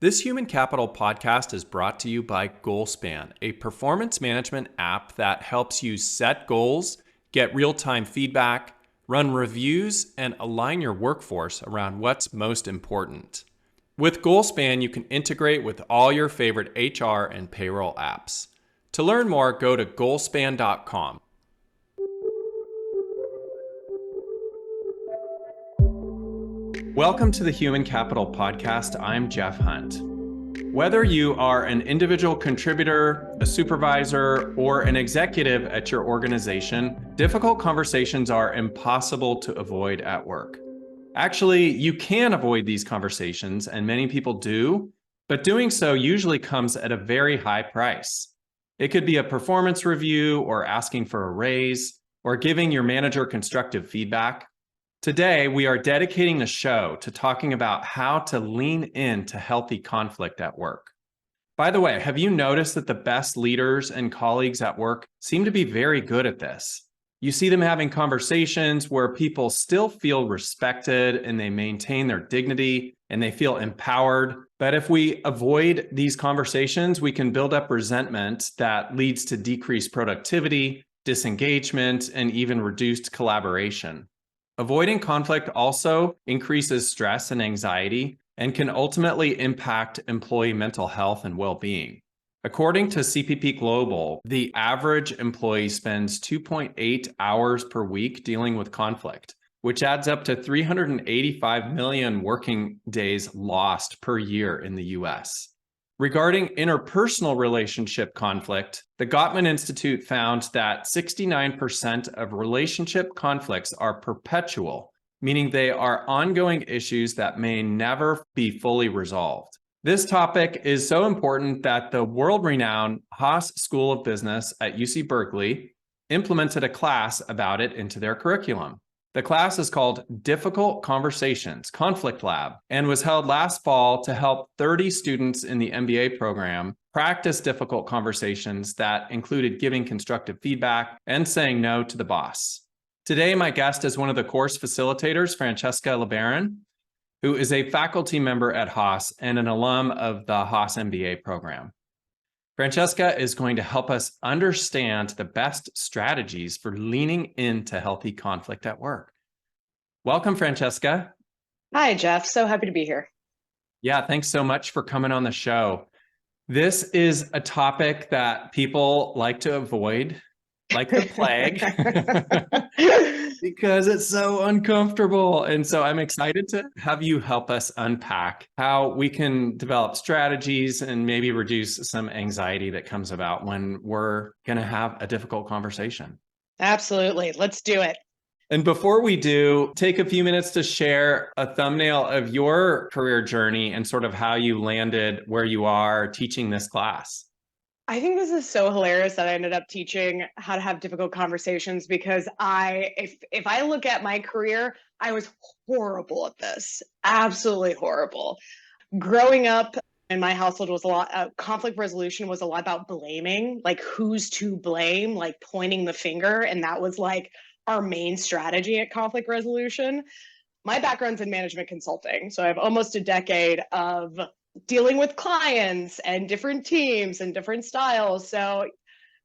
This Human Capital podcast is brought to you by GoalSpan, a performance management app that helps you set goals, get real-time feedback, run reviews, and align your workforce around what's most important. With GoalSpan, you can integrate with all your favorite HR and payroll apps. To learn more, go to goalspan.com. Welcome to the Human Capital Podcast. I'm Jeff Hunt. Whether you are an individual contributor, a supervisor, or an executive at your organization, difficult conversations are impossible to avoid at work. Actually, you can avoid these conversations, and many people do, but doing so usually comes at a very high price. It could be a performance review, or asking for a raise, or giving your manager constructive feedback. Today, we are dedicating the show to talking about how to lean into healthy conflict at work. By the way, have you noticed that the best leaders and colleagues at work seem to be very good at this? You see them having conversations where people still feel respected and they maintain their dignity and they feel empowered. But if we avoid these conversations, we can build up resentment that leads to decreased productivity, disengagement, and even reduced collaboration. Avoiding conflict also increases stress and anxiety and can ultimately impact employee mental health and well-being. According to CPP Global, the average employee spends 2.8 hours per week dealing with conflict, which adds up to 385 million working days lost per year in the US. Regarding interpersonal relationship conflict, the Gottman Institute found that 69% of relationship conflicts are perpetual, meaning they are ongoing issues that may never be fully resolved. This topic is so important that the world-renowned Haas School of Business at UC Berkeley implemented a class about it into their curriculum. The class is called Difficult Conversations, Conflict Lab, and was held last fall to help 30 students in the MBA program practice difficult conversations that included giving constructive feedback and saying no to the boss. Today, my guest is one of the course facilitators, Francesca LeBaron, who is a faculty member at Haas and an alum of the Haas MBA program. Francesca is going to help us understand the best strategies for leaning into healthy conflict at work. Welcome, Francesca. Hi, Jeff. So happy to be here. Yeah, thanks so much for coming on the show. This is a topic that people like to avoid, like the plague, because it's so uncomfortable. And so I'm excited to have you help us unpack how we can develop strategies and maybe reduce some anxiety that comes about when we're going to have a difficult conversation. Absolutely. Let's do it. And before we do, take a few minutes to share a thumbnail of your career journey and sort of how you landed where you are teaching this class. I think this is so hilarious that I ended up teaching how to have difficult conversations because if I look at my career, I was horrible at this. Absolutely horrible. Growing up in my household was a lot, conflict resolution was a lot about blaming, like who's to blame, like pointing the finger. And that was like our main strategy at conflict resolution. My background's in management consulting. So I have almost a decade of dealing with clients and different teams and different styles. So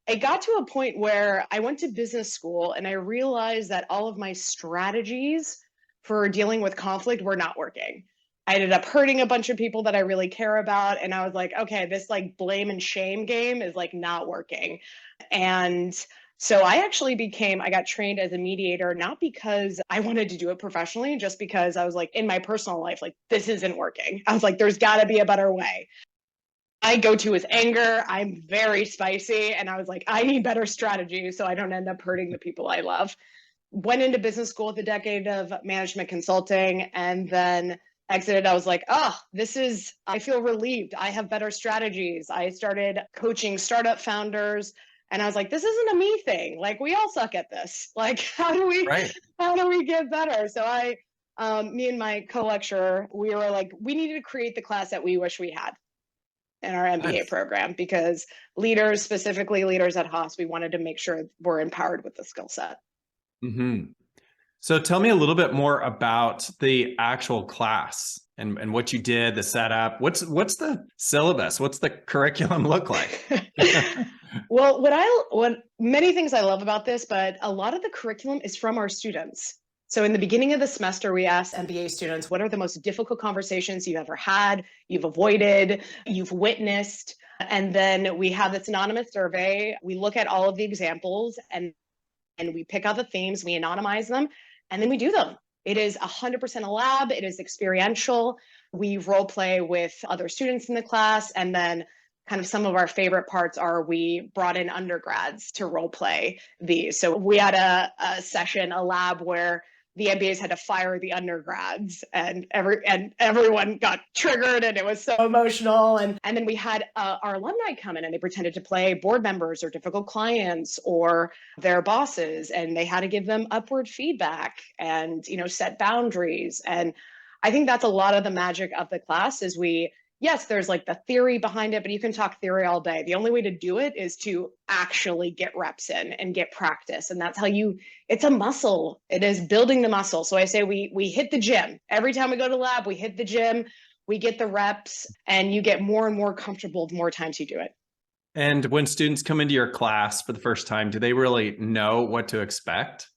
I got to a point where I went to business school and I realized that all of my strategies for dealing with conflict were not working. I ended up hurting a bunch of people that I really care about. And I was like, okay, this like blame and shame game is like not working. And so I got trained as a mediator, not because I wanted to do it professionally, just because I was like, in my personal life, like, this isn't working. I was like, there's got to be a better way. I go to is anger. I'm very spicy. And I was like, I need better strategies so I don't end up hurting the people I love. Went into business school with a decade of management consulting and then exited. I was like, I feel relieved. I have better strategies. I started coaching startup founders. And I was like, this isn't a me thing. Like, we all suck at this. Like, how do we get better? So me and my co-lecturer, we were like, we needed to create the class that we wish we had in our MBA program because leaders, specifically leaders at Haas, we wanted to make sure we're empowered with the skill set. Mm-hmm. So tell me a little bit more about the actual class and what you did, the setup. What's the syllabus? What's the curriculum look like? Well, what many things I love about this, but a lot of the curriculum is from our students. So in the beginning of the semester, we asked MBA students, what are the most difficult conversations you ever had, you've avoided, you've witnessed? And then we have this anonymous survey. We look at all of the examples and we pick out the themes, we anonymize them, and then we do them. It is 100% a lab. It is experiential. We role play with other students in the class. And then kind of some of our favorite parts are we brought in undergrads to role play these. So we had a session, a lab where the MBAs had to fire the undergrads and everyone got triggered and it was so emotional. And then we had our alumni come in and they pretended to play board members or difficult clients or their bosses, and they had to give them upward feedback and, set boundaries. And I think that's a lot of the magic of the class is yes, there's like the theory behind it, but you can talk theory all day. The only way to do it is to actually get reps in and get practice. And that's how it's a muscle. It is building the muscle. So I say we hit the gym. Every time we go to the lab, we hit the gym, we get the reps, and you get more and more comfortable the more times you do it. And when students come into your class for the first time, do they really know what to expect?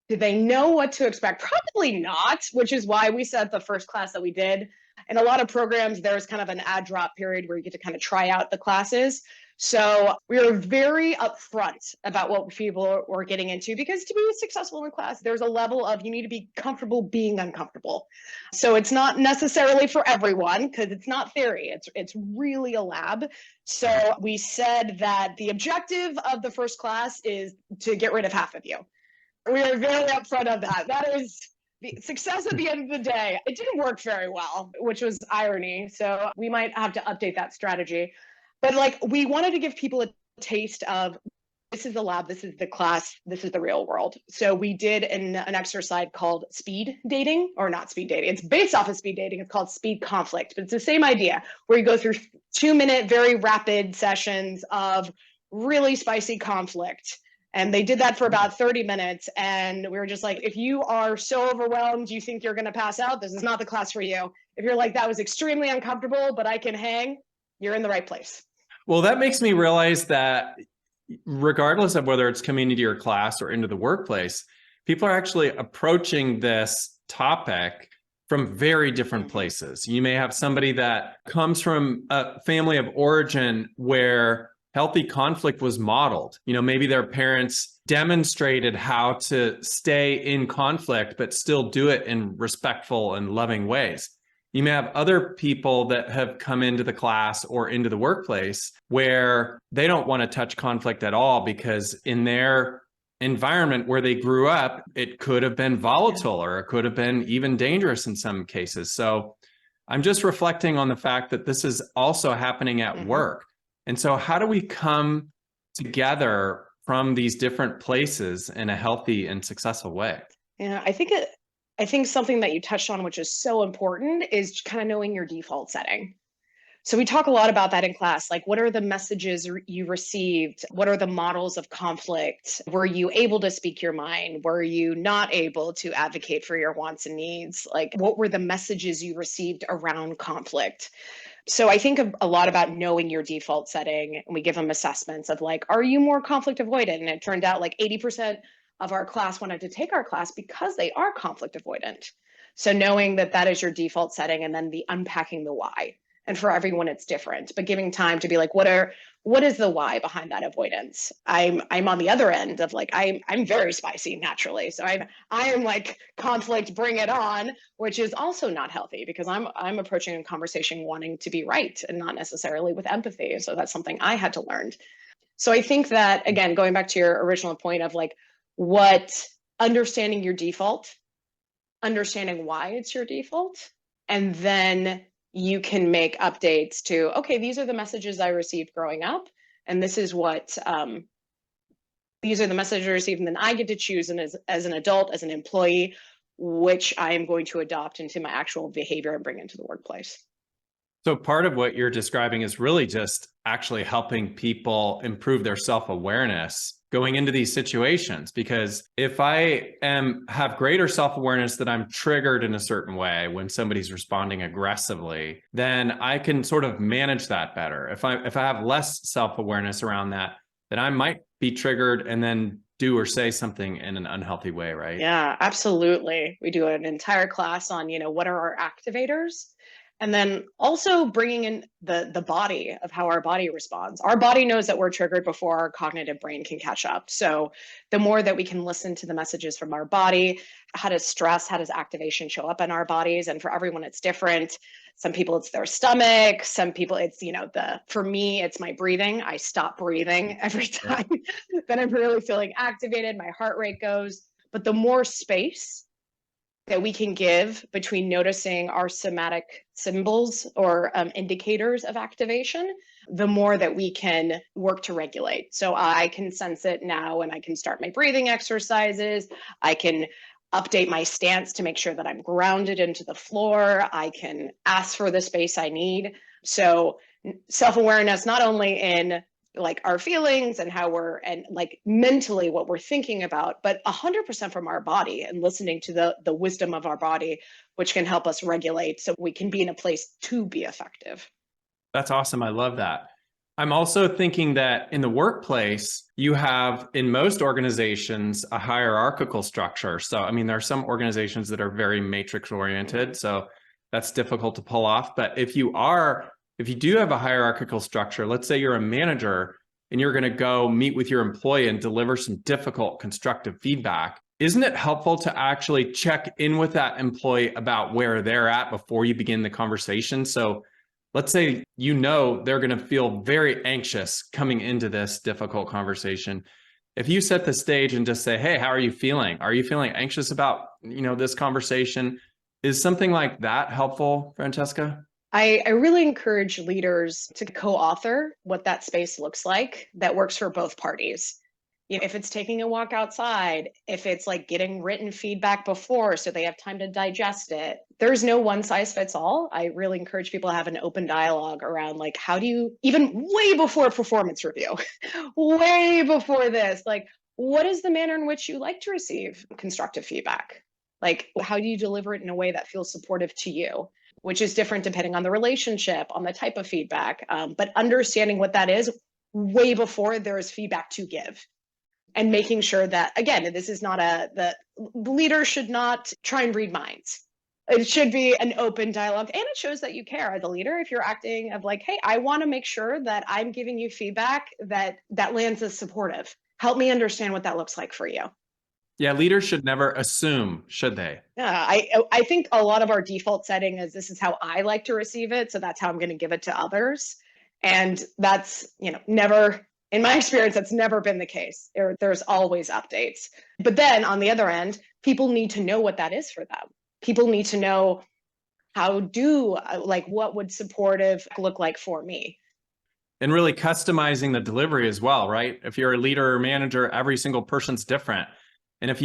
Do they know what to expect? Probably not, which is why we said the first class that we did. In a lot of programs, there's kind of an add drop period where you get to kind of try out the classes. So we were very upfront about what people were getting into, because to be successful in class, there's a level of you need to be comfortable being uncomfortable. So it's not necessarily for everyone because it's not theory. It's really a lab. So we said that the objective of the first class is to get rid of half of you. We are very upfront of that. That is the success at the end of the day. It didn't work very well, which was irony. So we might have to update that strategy. But we wanted to give people a taste of this is the lab, this is the class, this is the real world. So we did an exercise called speed dating, or not speed dating. It's based off of speed dating. It's called speed conflict, but it's the same idea where you go through 2-minute, very rapid sessions of really spicy conflict. And they did that for about 30 minutes. And we were just like, if you are so overwhelmed, you think you're going to pass out, this is not the class for you. If you're like, that was extremely uncomfortable, but I can hang, you're in the right place. Well, that makes me realize that regardless of whether it's coming into your class or into the workplace, people are actually approaching this topic from very different places. You may have somebody that comes from a family of origin where healthy conflict was modeled. Maybe their parents demonstrated how to stay in conflict, but still do it in respectful and loving ways. You may have other people that have come into the class or into the workplace where they don't want to touch conflict at all because in their environment where they grew up, it could have been volatile or it could have been even dangerous in some cases. So I'm just reflecting on the fact that this is also happening at work. And so how do we come together from these different places in a healthy and successful way? Yeah, I think something that you touched on, which is so important, is kind of knowing your default setting. So we talk a lot about that in class. Like, what are the messages you received? What are the models of conflict? Were you able to speak your mind? Were you not able to advocate for your wants and needs? Like, what were the messages you received around conflict? So I think a lot about knowing your default setting, and we give them assessments of like, are you more conflict avoidant? And it turned out like 80% of our class wanted to take our class because they are conflict avoidant. So knowing that that is your default setting, and then the unpacking the why. And for everyone, it's different, but giving time to be like, what is the why behind that avoidance? I'm on the other end of like, I'm very spicy naturally. So I am like conflict, bring it on, which is also not healthy because I'm approaching a conversation wanting to be right and not necessarily with empathy. So that's something I had to learn. So I think that, again, going back to your original point of like, understanding your default, understanding why it's your default, and then you can make updates to, okay, these are the messages I received growing up, and this is what, these are the messages I received, and then I get to choose, and as an adult, as an employee, which I am going to adopt into my actual behavior and bring into the workplace. So part of what you're describing is really just actually helping people improve their self-awareness going into these situations, because if I have greater self-awareness that I'm triggered in a certain way when somebody's responding aggressively, then I can sort of manage that better. If I have less self-awareness around that, then I might be triggered and then do or say something in an unhealthy way, right? Yeah, absolutely. We do an entire class on, what are our activators? And then also bringing in the body of how our body responds. Our body knows that we're triggered before our cognitive brain can catch up. So the more that we can listen to the messages from our body, how does stress, how does activation show up in our bodies? And for everyone, it's different. Some people, it's their stomach. Some people, it's, for me, it's my breathing. I stop breathing every time that I'm really feeling activated. My heart rate goes. But the more space that we can give between noticing our somatic symbols or indicators of activation, the more that we can work to regulate. So I can sense it now and I can start my breathing exercises. I can update my stance to make sure that I'm grounded into the floor. I can ask for the space I need. So self-awareness, not only in like our feelings and how we're, and like mentally what we're thinking about, but 100% from our body and listening to the wisdom of our body, which can help us regulate so we can be in a place to be effective. That's awesome. I love that. I'm also thinking that in the workplace, you have, in most organizations, a hierarchical structure. So, I mean, there are some organizations that are very matrix oriented, so that's difficult to pull off. But if you do have a hierarchical structure, let's say you're a manager and you're going to go meet with your employee and deliver some difficult constructive feedback, isn't it helpful to actually check in with that employee about where they're at before you begin the conversation? So let's say they're going to feel very anxious coming into this difficult conversation. If you set the stage and just say, hey, how are you feeling? Are you feeling anxious about this conversation? Is something like that helpful, Francesca? I really encourage leaders to co-author what that space looks like that works for both parties. If it's taking a walk outside, if it's like getting written feedback before so they have time to digest it, there's no one size fits all. I really encourage people to have an open dialogue around like, how do you, even way before performance review, way before this, like, what is the manner in which you like to receive constructive feedback? Like, how do you deliver it in a way that feels supportive to you? Which is different depending on the relationship, on the type of feedback, but understanding what that is way before there is feedback to give. And making sure that, again, this is not the leader should not try and read minds. It should be an open dialogue. And it shows that you care as a leader if you're acting of like, hey, I want to make sure that I'm giving you feedback that lands as supportive. Help me understand what that looks like for you. Yeah, leaders should never assume, should they? Yeah, I think a lot of our default setting is this is how I like to receive it, so that's how I'm going to give it to others. And that's, never, in my experience, that's never been the case. There's always updates. But then on the other end, people need to know what that is for them. People need to know what would supportive look like for me. And really customizing the delivery as well, right? If you're a leader or manager, every single person's different. And if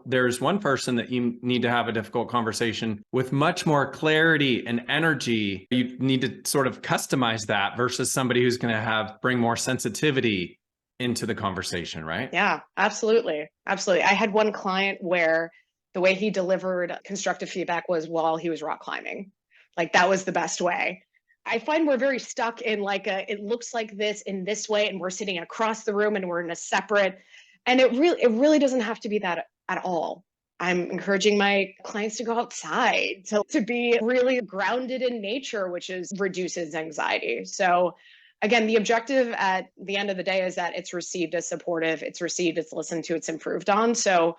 there's one person that you need to have a difficult conversation with much more clarity and energy, you need to sort of customize that versus somebody who's going to bring more sensitivity into the conversation, right? Yeah, absolutely. Absolutely. I had one client where the way he delivered constructive feedback was while he was rock climbing. Like that was the best way. I find we're very stuck in it looks like this in this way, and we're sitting across the room and we're in a separate. And it really doesn't have to be that at all. I'm encouraging my clients to go outside, to be really grounded in nature, which reduces anxiety. So again, the objective at the end of the day is that it's received as supportive, it's received, it's listened to, it's improved on. So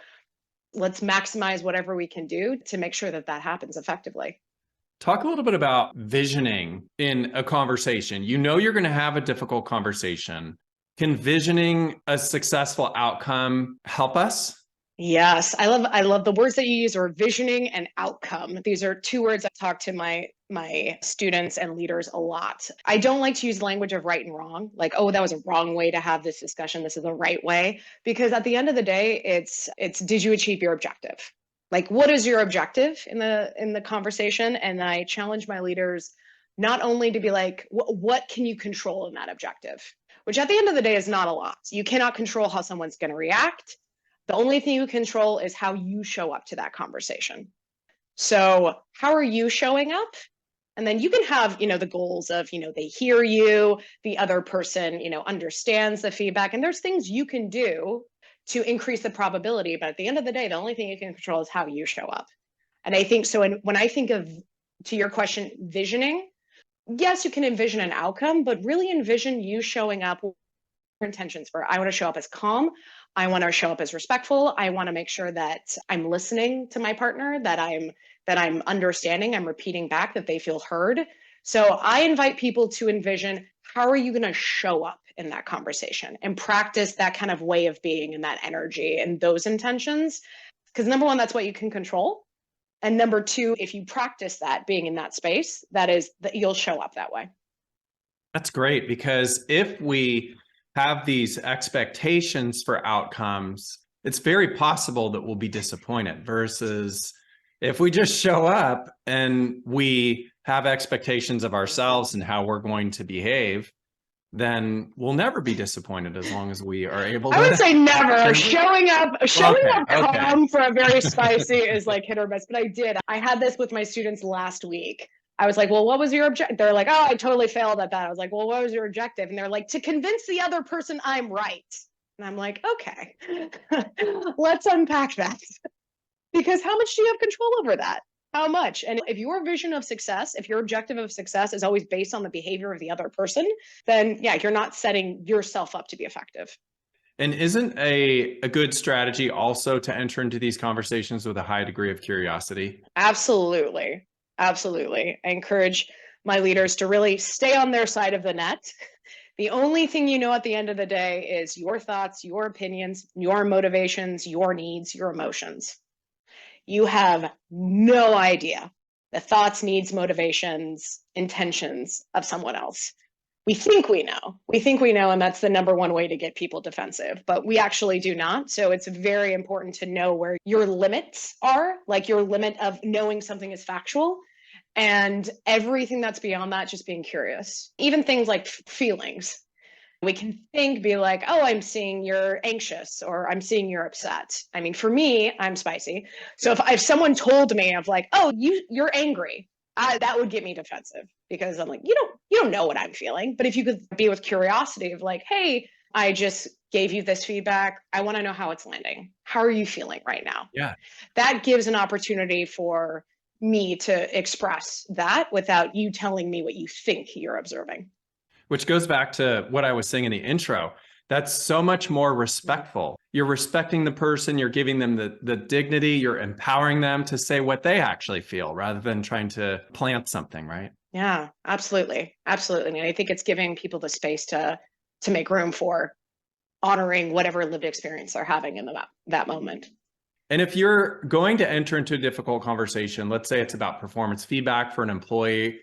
let's maximize whatever we can do to make sure that happens effectively. Talk a little bit about visioning in a conversation. You're going to have a difficult conversation. Can visioning a successful outcome help us? Yes, I love the words that you use are visioning and outcome. These are two words I talk to my students and leaders a lot. I don't like to use language of right and wrong, like, oh, that was a wrong way to have this discussion. This is the right way. Because at the end of the day, it's did you achieve your objective? Like, what is your objective in the conversation? And I challenge my leaders not only to be like, what can you control in that objective? which at the end of the day is not a lot. You cannot control how someone's going to react. The only thing you control is how you show up to that conversation. So how are you showing up? And then you can have, the goals of, they hear you, the other person, understands the feedback. And there's things you can do to increase the probability. But at the end of the day, the only thing you can control is how you show up. And I think so. And when I think of, to your question, visioning, yes, you can envision an outcome, but really envision you showing up with your intentions for, I want to show up as calm. I want to show up as respectful. I want to make sure that I'm listening to my partner, that I'm understanding, I'm repeating back, that they feel heard. So I invite people to envision, how are you going to show up in that conversation, and practice that kind of way of being and that energy and those intentions. Because number one, that's what you can control. And number two, if you practice that being in that space, that you'll show up that way. That's great, because if we have these expectations for outcomes, it's very possible that we'll be disappointed, versus if we just show up and we have expectations of ourselves and how we're going to behave, then we'll never be disappointed as long as we are able to. I would say never. Showing up calm for a very spicy is like hit or miss. But I had this with my students last week. I was like, well, what was your objective? They're like, oh, I totally failed at that. I was like, well, what was your objective? And they're like, to convince the other person I'm right. And I'm like, okay, let's unpack that. Because how much do you have control over that? How much? And if your vision of success, if your objective of success is always based on the behavior of the other person, then yeah, you're not setting yourself up to be effective. And isn't a good strategy also to enter into these conversations with a high degree of curiosity? Absolutely. Absolutely. I encourage my leaders to really stay on their side of the net. The only thing you know at the end of the day is your thoughts, your opinions, your motivations, your needs, your emotions. You have no idea the thoughts, needs, motivations, intentions of someone else. We think we know, and that's the number one way to get people defensive, but we actually do not. So it's very important to know where your limits are, like your limit of knowing something is factual, and everything that's beyond that, just being curious. Even things like feelings. We can be like, oh, I'm seeing you're anxious, or I'm seeing you're upset. I mean, for me, I'm spicy. So if someone told me of like, oh, you're angry, that would get me defensive, because I'm like, you don't know what I'm feeling. But if you could be with curiosity of like, hey, I just gave you this feedback. I want to know how it's landing. How are you feeling right now? Yeah. That gives an opportunity for me to express that without you telling me what you think you're observing. Which goes back to what I was saying in the intro. That's so much more respectful. You're respecting the person, you're giving them the dignity, you're empowering them to say what they actually feel, rather than trying to plant something, right? Yeah, absolutely. Absolutely. I mean, I think it's giving people the space to make room for honoring whatever lived experience they're having in that moment. And if you're going to enter into a difficult conversation, let's say it's about performance feedback for an employee,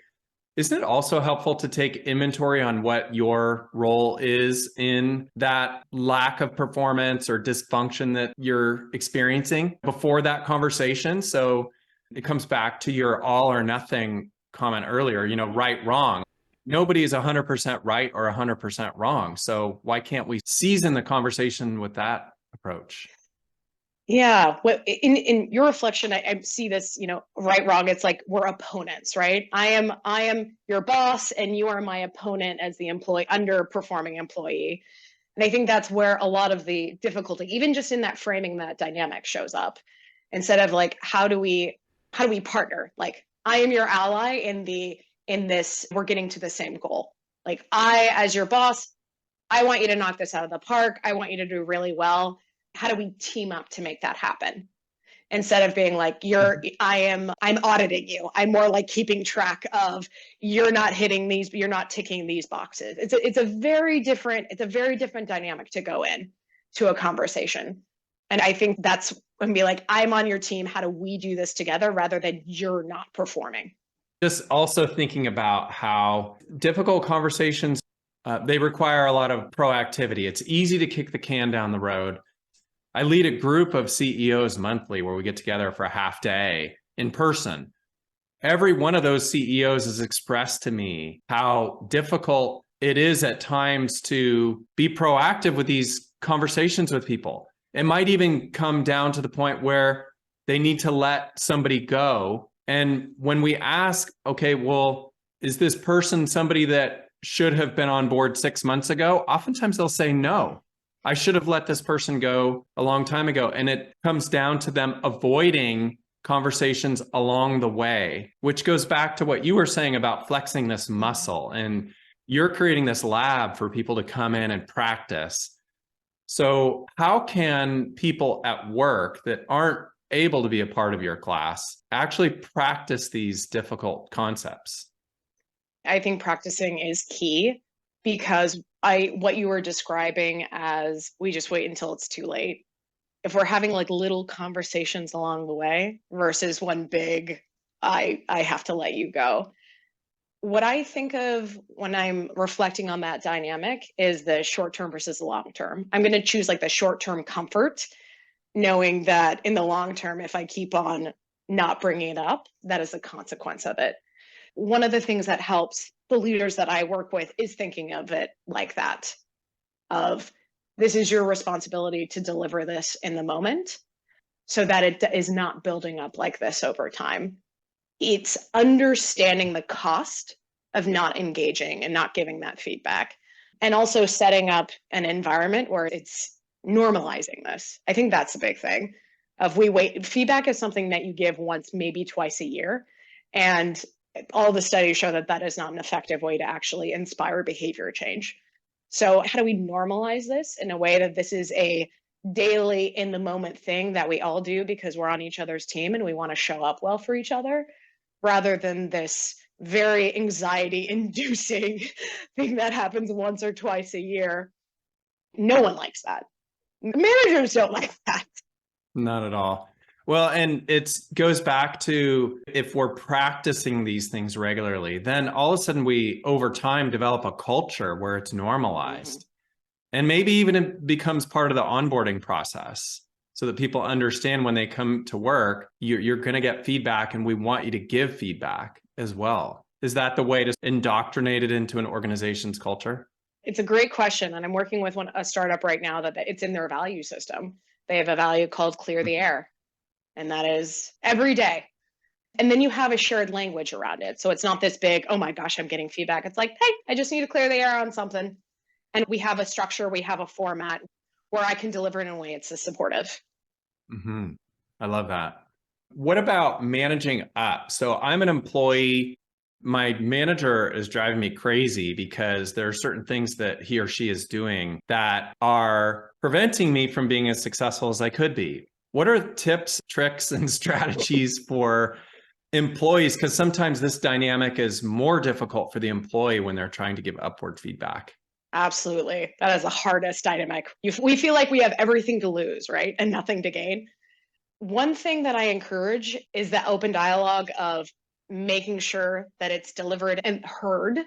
isn't it also helpful to take inventory on what your role is in that lack of performance or dysfunction that you're experiencing before that conversation? So it comes back to your all or nothing comment earlier, right, wrong. Nobody is 100% right or 100% wrong. So why can't we season the conversation with that approach? Yeah. In your reflection, I see this, right, wrong. It's like we're opponents, right? I am your boss and you are my opponent as the underperforming employee. And I think that's where a lot of the difficulty, even just in that framing, that dynamic shows up. Instead of like, how do we partner? Like, I am your ally in this, we're getting to the same goal. Like, I, as your boss, I want you to knock this out of the park. I want you to do really well. How do we team up to make that happen? Instead of being like, I'm auditing you. I'm more like keeping track of, you're not hitting these, you're not ticking these boxes. It's a very different dynamic to go in to a conversation. And I think that's when be like, I'm on your team. How do we do this together, rather than you're not performing? Just also thinking about how difficult conversations, they require a lot of proactivity. It's easy to kick the can down the road. I lead a group of CEOs monthly where we get together for a half day in person. Every one of those CEOs has expressed to me how difficult it is at times to be proactive with these conversations with people. It might even come down to the point where they need to let somebody go. And when we ask, okay, well, is this person somebody that should have been on board 6 months ago? Oftentimes they'll say, no, I should have let this person go a long time ago. And it comes down to them avoiding conversations along the way, which goes back to what you were saying about flexing this muscle. And you're creating this lab for people to come in and practice. So how can people at work that aren't able to be a part of your class actually practice these difficult concepts? I think practicing is key, because what you were describing as we just wait until it's too late. If we're having like little conversations along the way versus one big, I have to let you go. What I think of when I'm reflecting on that dynamic is the short term versus the long term. I'm going to choose like the short term comfort, knowing that in the long term, if I keep on not bringing it up, that is a consequence of it. One of the things that helps the leaders that I work with is thinking of it like that, of this is your responsibility to deliver this in the moment so that it is not building up like this over time. It's understanding the cost of not engaging and not giving that feedback, and also setting up an environment where it's normalizing this. I think that's the big thing. Feedback is something that you give once, maybe twice a year. And all the studies show that that is not an effective way to actually inspire behavior change. So how do we normalize this in a way that this is a daily in the moment thing that we all do because we're on each other's team and we want to show up well for each other, rather than this very anxiety inducing thing that happens once or twice a year? No one likes that. Managers don't like that. Not at all. Well, and it goes back to, if we're practicing these things regularly, then all of a sudden we, over time, develop a culture where it's normalized. Mm-hmm. And maybe even it becomes part of the onboarding process, so that people understand when they come to work, you're going to get feedback and we want you to give feedback as well. Is that the way to indoctrinate it into an organization's culture? It's a great question. And I'm working with a startup right now that it's in their value system. They have a value called clear the air. And that is every day. And then you have a shared language around it. So it's not this big, oh my gosh, I'm getting feedback. It's like, hey, I just need to clear the air on something. And we have a structure, we have a format where I can deliver it in a way it's supportive. Mm-hmm. I love that. What about managing up? So I'm an employee. My manager is driving me crazy because there are certain things that he or she is doing that are preventing me from being as successful as I could be. What are tips, tricks, and strategies for employees? Because sometimes this dynamic is more difficult for the employee when they're trying to give upward feedback. Absolutely. That is the hardest dynamic. We feel like we have everything to lose, right? And nothing to gain. One thing that I encourage is the open dialogue of making sure that it's delivered and heard.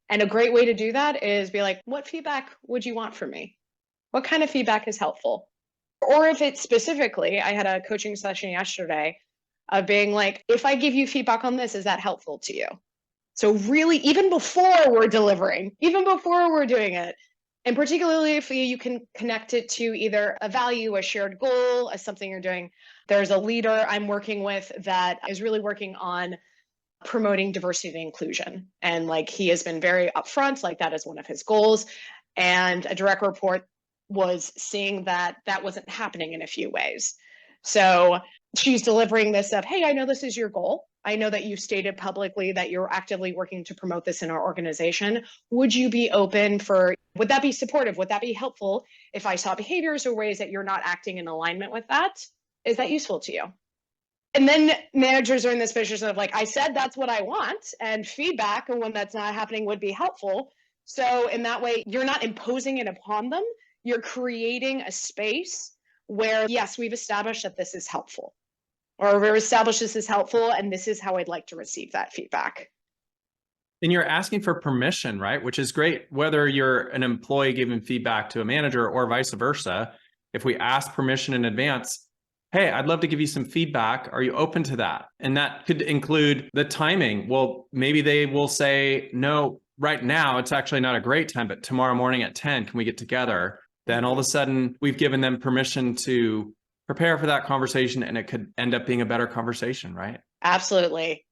And a great way to do that is be like, what feedback would you want from me? What kind of feedback is helpful? Or if it's specifically, I had a coaching session yesterday of being like, if I give you feedback on this, is that helpful to you? So really, even before we're delivering, even before we're doing it, and particularly if you can connect it to either a value, a shared goal, as something you're doing. There's a leader I'm working with that is really working on promoting diversity and inclusion. And like, he has been very upfront, like that is one of his goals. And a direct report was seeing that that wasn't happening in a few ways. So she's delivering this of, hey, I know this is your goal. I know that you stated publicly that you're actively working to promote this in our organization. Would you be open would that be supportive? Would that be helpful if I saw behaviors or ways that you're not acting in alignment with that? Is that useful to you? And then managers are in this position of like, I said that's what I want, and feedback when that's not happening would be helpful. So in that way, you're not imposing it upon them. You're creating a space where, yes, we've established that this is helpful, or we've established this is helpful, and this is how I'd like to receive that feedback. And you're asking for permission, right? Which is great, whether you're an employee giving feedback to a manager or vice versa. If we ask permission in advance, hey, I'd love to give you some feedback. Are you open to that? And that could include the timing. Well, maybe they will say, no, right now it's actually not a great time, but tomorrow morning at 10, can we get together? Then all of a sudden we've given them permission to prepare for that conversation, and it could end up being a better conversation, right? Absolutely.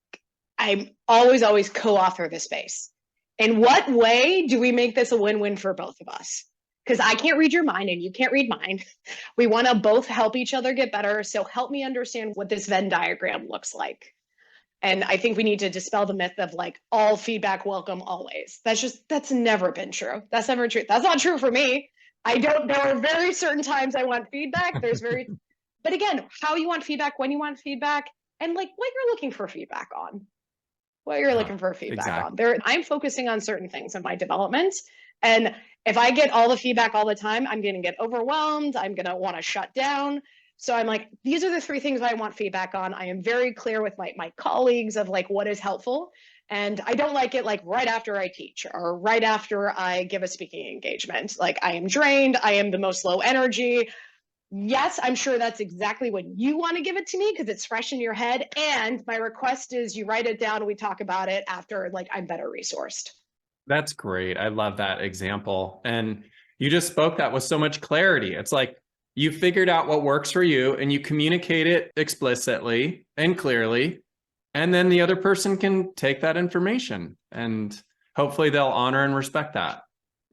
I always co-author the space. In what way do we make this a win-win for both of us? Because I can't read your mind and you can't read mine. We want to both help each other get better. So help me understand what this Venn diagram looks like. And I think we need to dispel the myth of like all feedback welcome always. That's never been true. That's never true. That's not true for me. There are very certain times I want feedback. But again, how you want feedback, when you want feedback, and like what you're looking for feedback on. Exactly. There, I'm focusing on certain things in my development. And if I get all the feedback all the time, I'm going to get overwhelmed. I'm going to want to shut down. So I'm like, these are the 3 things I want feedback on. I am very clear with my colleagues of like what is helpful. And I don't like it like right after I teach or right after I give a speaking engagement. Like I am drained. I am the most low energy. Yes, I'm sure that's exactly when you want to give it to me because it's fresh in your head. And my request is you write it down and we talk about it after like I'm better resourced. That's great. I love that example. And you just spoke that with so much clarity. It's like you figured out what works for you and you communicate it explicitly and clearly. And then the other person can take that information and hopefully they'll honor and respect that.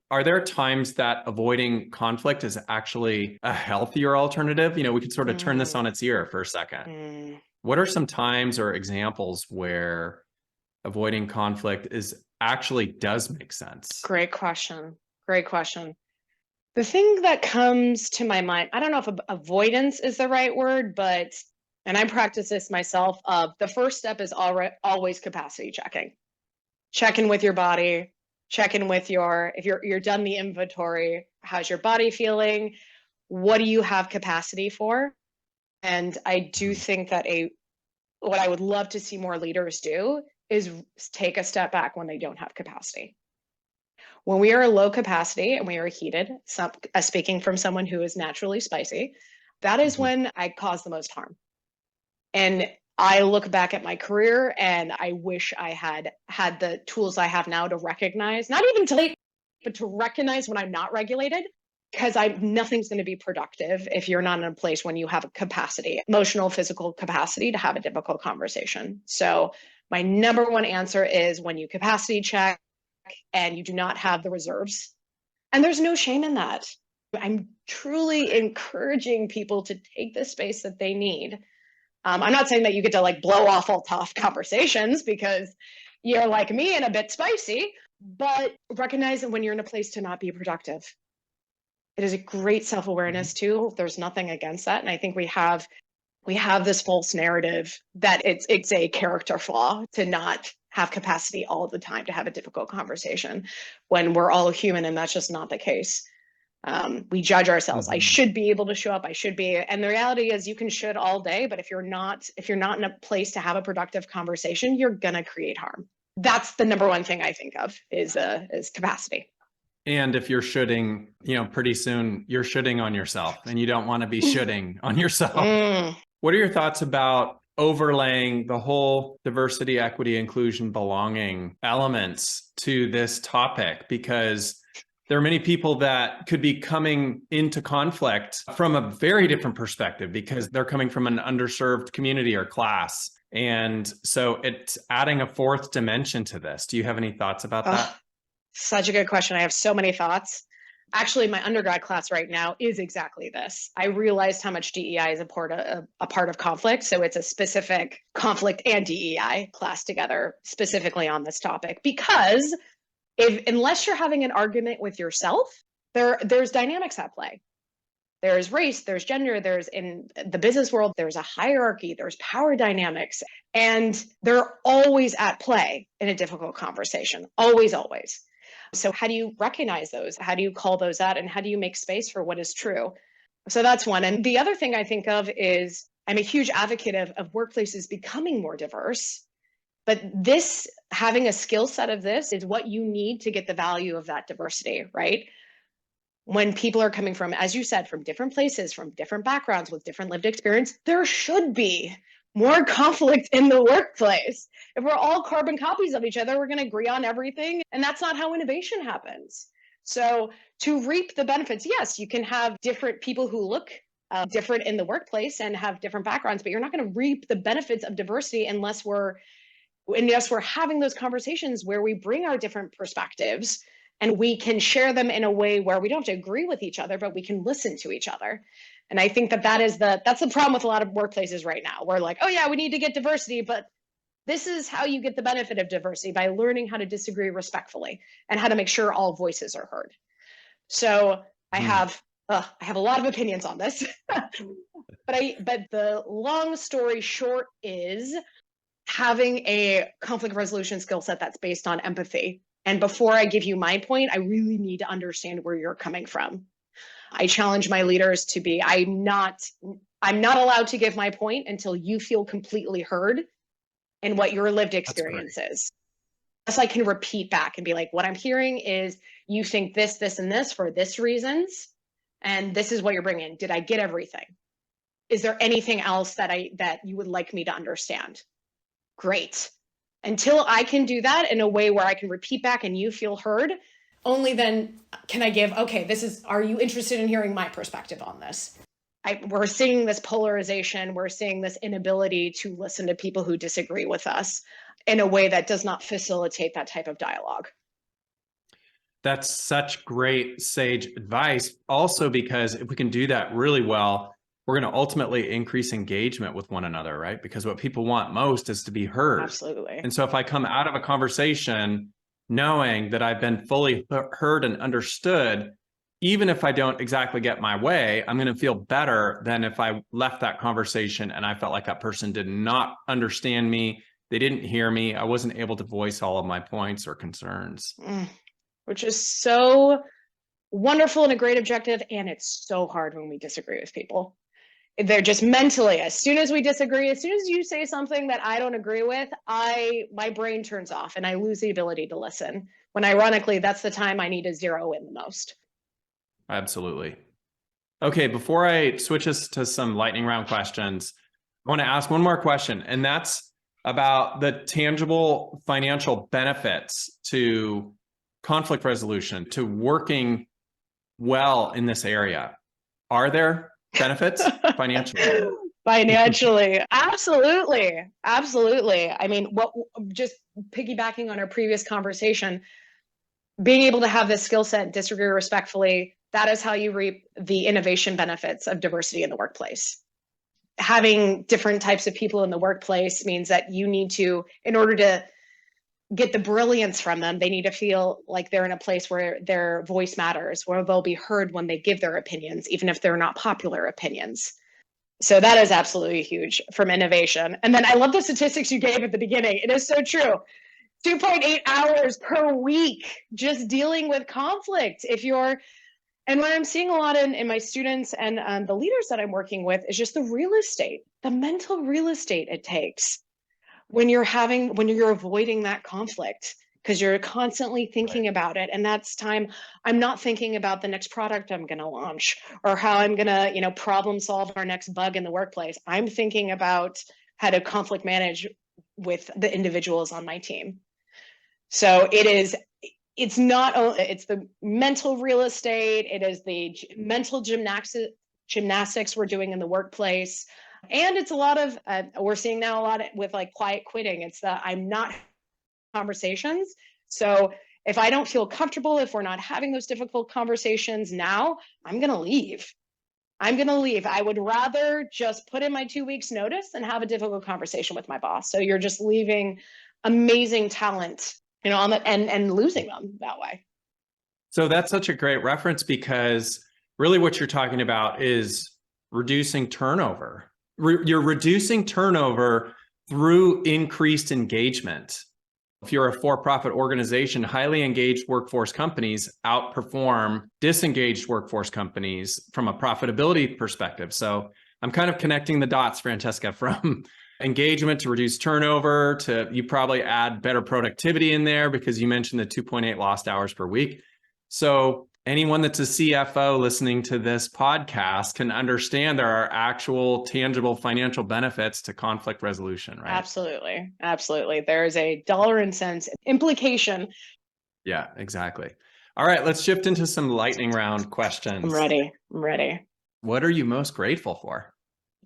Are there times that avoiding conflict is actually a healthier alternative? We could sort of turn this on its ear for a second. What are some times or examples where avoiding conflict actually does make sense? Great question. The thing that comes to my mind, I don't know if avoidance is the right word, but, and I practice this myself, the first step is always capacity checking. Check in with your body, check in with if you're done the inventory, how's your body feeling? What do you have capacity for? And I do think that what I would love to see more leaders do is take a step back when they don't have capacity. When we are low capacity and we are heated, speaking from someone who is naturally spicy, that is when I cause the most harm. And I look back at my career and I wish I had the tools I have now to recognize, not even to, but to recognize when I'm not regulated, because nothing's going to be productive if you're not in a place when you have a capacity, emotional, physical capacity to have a difficult conversation. So my number one answer is when you capacity check and you do not have the reserves. And there's no shame in that. I'm truly encouraging people to take the space that they need. I'm not saying that you get to like blow off all tough conversations because you're like me and a bit spicy, but recognize that when you're in a place to not be productive. It is a great self-awareness too. There's nothing against that. And I think we have this false narrative that it's a character flaw to not have capacity all the time to have a difficult conversation when we're all human, and that's just not the case. We judge ourselves. I should be able to show up. I should be. And the reality is you can should all day, but if you're not in a place to have a productive conversation, you're going to create harm. That's the number one thing I think of is capacity. And if you're shoulding, pretty soon you're shoulding on yourself and you don't want to be shoulding on yourself. What are your thoughts about overlaying the whole diversity, equity, inclusion, belonging elements to this topic? Because there are many people that could be coming into conflict from a very different perspective because they're coming from an underserved community or class. And so it's adding a 4th dimension to this. Do you have any thoughts about that? Such a good question. I have so many thoughts. Actually, my undergrad class right now is exactly this. I realized how much DEI is a part of conflict. So it's a specific conflict and DEI class together specifically on this topic. Because unless you're having an argument with yourself, there's dynamics at play. There's race, there's gender, there's in the business world, there's a hierarchy, there's power dynamics, and they're always at play in a difficult conversation. Always, always. So how do you recognize those? How do you call those out? And how do you make space for what is true? So that's one. And the other thing I think of is I'm a huge advocate of workplaces becoming more diverse. But this, having a skill set of this is what you need to get the value of that diversity, right? When people are coming from, as you said, from different places, from different backgrounds with different lived experience, there should be more conflict in the workplace. If we're all carbon copies of each other, we're going to agree on everything. And that's not how innovation happens. So to reap the benefits, yes, you can have different people who look different in the workplace and have different backgrounds, but you're not going to reap the benefits of diversity unless we're having those conversations where we bring our different perspectives and we can share them in a way where we don't have to agree with each other, but we can listen to each other. And I think that's the problem with a lot of workplaces right now. We're like, oh yeah, we need to get diversity, but this is how you get the benefit of diversity, by learning how to disagree respectfully and how to make sure all voices are heard. So I have a lot of opinions on this, but the long story short is having a conflict resolution skill set that's based on empathy. And before I give you my point, I really need to understand where you're coming from. I challenge my leaders to be, I'm not allowed to give my point until you feel completely heard in what your lived experience is. Unless I can repeat back and be like, what I'm hearing is you think this, this, and this for this reasons, and this is what you're bringing. Did I get everything? Is there anything else that you would like me to understand? Great. Until I can do that in a way where I can repeat back and you feel heard, only then can I give, okay, are you interested in hearing my perspective on this? We're seeing this polarization. We're seeing this inability to listen to people who disagree with us in a way that does not facilitate that type of dialogue. That's such great sage advice. Also, because if we can do that really well, we're going to ultimately increase engagement with one another, right? Because what people want most is to be heard. Absolutely. And so if I come out of a conversation knowing that I've been fully heard and understood, even if I don't exactly get my way, I'm going to feel better than if I left that conversation and I felt like that person did not understand me. They didn't hear me. I wasn't able to voice all of my points or concerns. Which is so wonderful and a great objective. And it's so hard when we disagree with people. They're just mentally, as soon as we disagree, as soon as you say something that I don't agree with, my brain turns off and I lose the ability to listen. When ironically, that's the time I need to zero in the most. Absolutely. Okay, before I switch us to some lightning round questions, I want to ask one more question, and that's about the tangible financial benefits to conflict resolution, to working well in this area. Are there benefits financially? Financially, absolutely. I mean, just piggybacking on our previous conversation, being able to have this skill set, disagree respectfully, that is how you reap the innovation benefits of diversity in the workplace. Having different types of people in the workplace means that you need to, in order to get the brilliance from them, they need to feel like they're in a place where their voice matters, where they'll be heard when they give their opinions, even if they're not popular opinions. So that is absolutely huge from innovation. And then I love the statistics you gave at the beginning. It is so true. 2.8 hours per week just dealing with conflict. And what I'm seeing a lot in my students and the leaders that I'm working with is just the real estate, the mental real estate it takes when you're avoiding that conflict, because you're constantly thinking about it. And that's time I'm not thinking about the next product I'm going to launch or how I'm going to, problem solve our next bug in the workplace. I'm thinking about how to conflict manage with the individuals on my team. So it's the mental real estate. It is the mental gymnastics we're doing in the workplace. And it's a lot of, we're seeing now a lot with like quiet quitting. It's the I'm not conversations. So if I don't feel comfortable, if we're not having those difficult conversations now, I'm going to leave. I would rather just put in my 2 weeks notice than have a difficult conversation with my boss. So you're just leaving amazing talent, on that and losing them that way. So that's such a great reference, because really what you're talking about is reducing turnover. You're reducing turnover through increased engagement. If you're a for-profit organization, highly engaged workforce companies outperform disengaged workforce companies from a profitability perspective. So I'm kind of connecting the dots, Francesca, from engagement to reduce turnover to you probably add better productivity in there because you mentioned the 2.8 lost hours per week. So anyone that's a CFO listening to this podcast can understand there are actual tangible financial benefits to conflict resolution, right? Absolutely. Absolutely. There is a dollar and cents implication. Yeah, exactly. All right, let's shift into some lightning round questions. I'm ready. I'm ready. What are you most grateful for?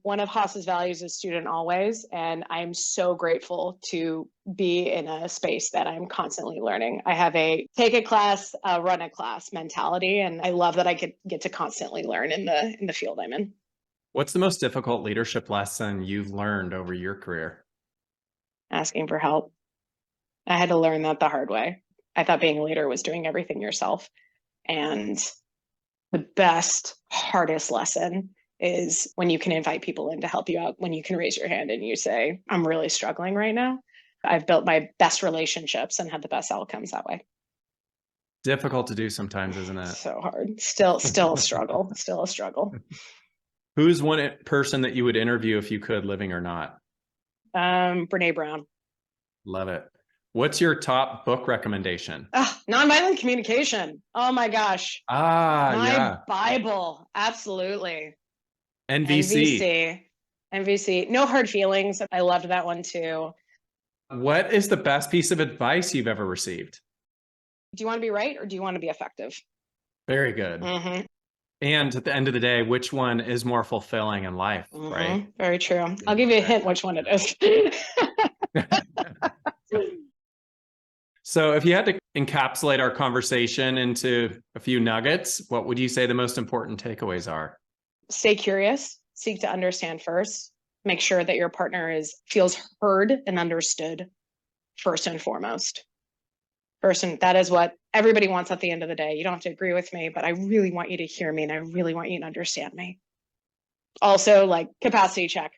One of Haas's values is student always, and I'm so grateful to be in a space that I'm constantly learning. I have a take a class, run a class mentality, and I love that I get to constantly learn in the field I'm in. What's the most difficult leadership lesson you've learned over your career? Asking for help. I had to learn that the hard way. I thought being a leader was doing everything yourself, and the best, hardest lesson is when you can invite people in to help you out, when you can raise your hand and you say, I'm really struggling right now. I've built my best relationships and had the best outcomes that way. Difficult to do sometimes, isn't it? So hard. Still a struggle. Still a struggle. Who's one person that you would interview if you could, living or not? Brene Brown. Love it. What's your top book recommendation? Nonviolent communication. Oh my gosh. My Yeah. Bible. Absolutely. NVC. NVC. No hard feelings. I loved that one too. What is the best piece of advice you've ever received? Do you want to be right or do you want to be effective? Very good. Mm-hmm. And at the end of the day, which one is more fulfilling in life, right? Very true. I'll give you a hint which one it is. So if you had to encapsulate our conversation into a few nuggets, what would you say the most important takeaways are? Stay curious, seek to understand first, make sure that your partner feels heard and understood first and foremost. That is what everybody wants at the end of the day. You don't have to agree with me, but I really want you to hear me and I really want you to understand me. Also, like capacity check,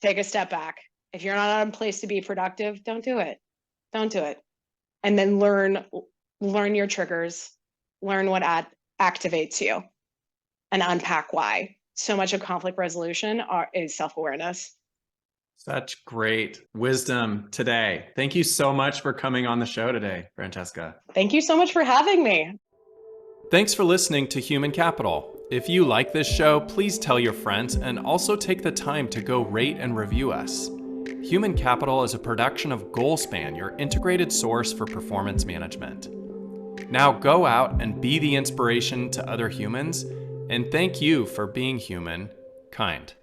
take a step back. If you're not in a place to be productive, don't do it. Don't do it. And then learn your triggers, learn what activates you, and unpack why. So much of conflict resolution is self-awareness. Such great wisdom today. Thank you so much for coming on the show today, Francesca. Thank you so much for having me. Thanks for listening to Human Capital. If you like this show, please tell your friends and also take the time to go rate and review us. Human Capital is a production of Goalspan, your integrated source for performance management. Now go out and be the inspiration to other humans, and thank you for being human, kind.